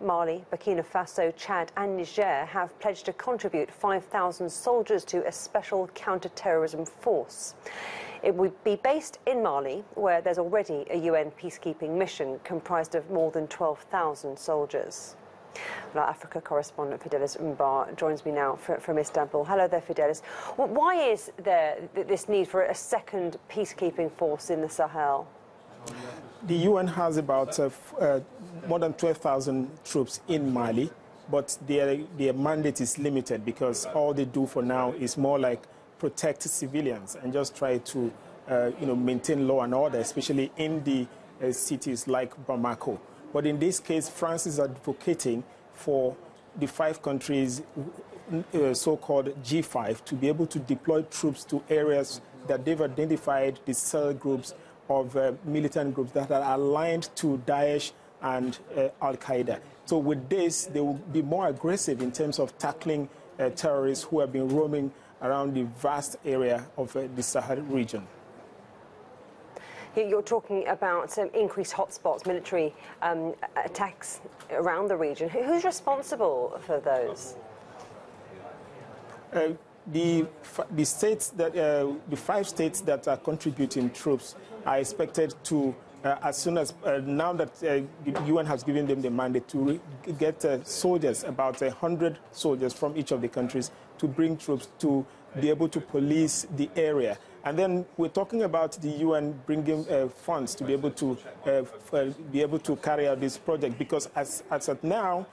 Mali, Burkina Faso, Chad and Niger have pledged to contribute 5,000 soldiers to a special counter-terrorism force. It would be based in Mali, where there's already a UN peacekeeping mission comprised of more than 12,000 soldiers. Our Africa correspondent Fidelis Umbar joins me now from Istanbul. Hello there, Fidelis. Why is there this need for a second peacekeeping force in the Sahel? The UN has about more than 12,000 troops in Mali, but their mandate is limited because all they do for now is more like protect civilians and just try to maintain law and order, especially in the cities like Bamako. But in this case, France is advocating for the 5 countries, so-called G5, to be able to deploy troops to areas that they've identified, the cell groups of militant groups that are aligned to Daesh and Al-Qaeda. So with this, they will be more aggressive in terms of tackling terrorists who have been roaming around the vast area of the Sahel region. You're talking about some increased hotspots, military attacks around the region. Who's responsible for those? The 5 states that are contributing troops are expected to, as soon as now that the UN has given them the mandate to get soldiers, about 100 soldiers from each of the countries, to bring troops to be able to police the area. And then we're talking about the UN bringing funds to be able to carry out this project, because as of now,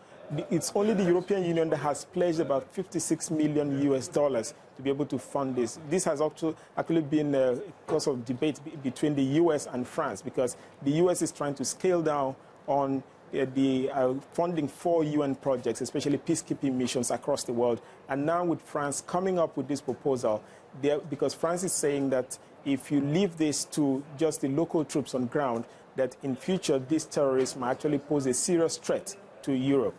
it's only the European Union that has pledged about $56 million to be able to fund this. This has actually been a cause of debate between the US and France, because the US is trying to scale down on the funding for UN projects, especially peacekeeping missions across the world. And now with France coming up with this proposal, because France is saying that if you leave this to just the local troops on ground, that in future these terrorists might actually pose a serious threat to Europe.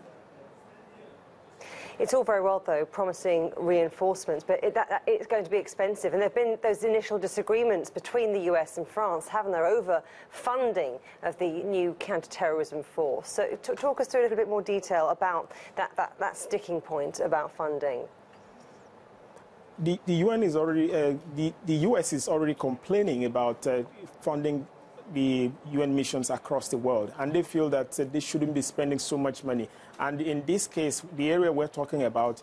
It's all very well, though, promising reinforcements, but it's going to be expensive. And there have been those initial disagreements between the US and France, haven't there, over funding of the new counter-terrorism force. So talk us through a little bit more detail about that sticking point about funding. The UN is already, the US is already complaining about funding the UN missions across the world, and they feel that they shouldn't be spending so much money. And in this case, the area we're talking about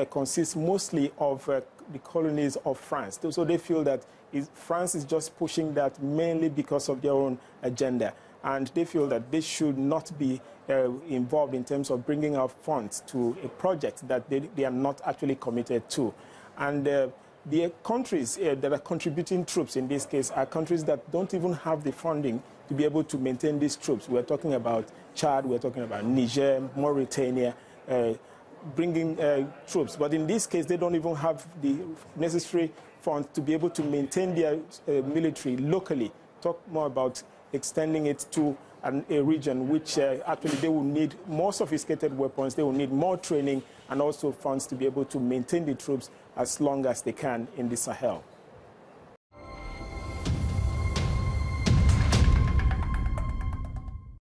consists mostly of the colonies of France. So they feel that France is just pushing that mainly because of their own agenda. And they feel that they should not be involved in terms of bringing out funds to a project that they are not actually committed to. And the countries that are contributing troops in this case are countries that don't even have the funding to be able to maintain these troops. We're talking about Chad, we're talking about Niger, Mauritania, bringing troops. But in this case, they don't even have the necessary funds to be able to maintain their military locally. Talk more about extending it to a region which actually they will need more sophisticated weapons, they will need more training and also funds to be able to maintain the troops as long as they can in the Sahel.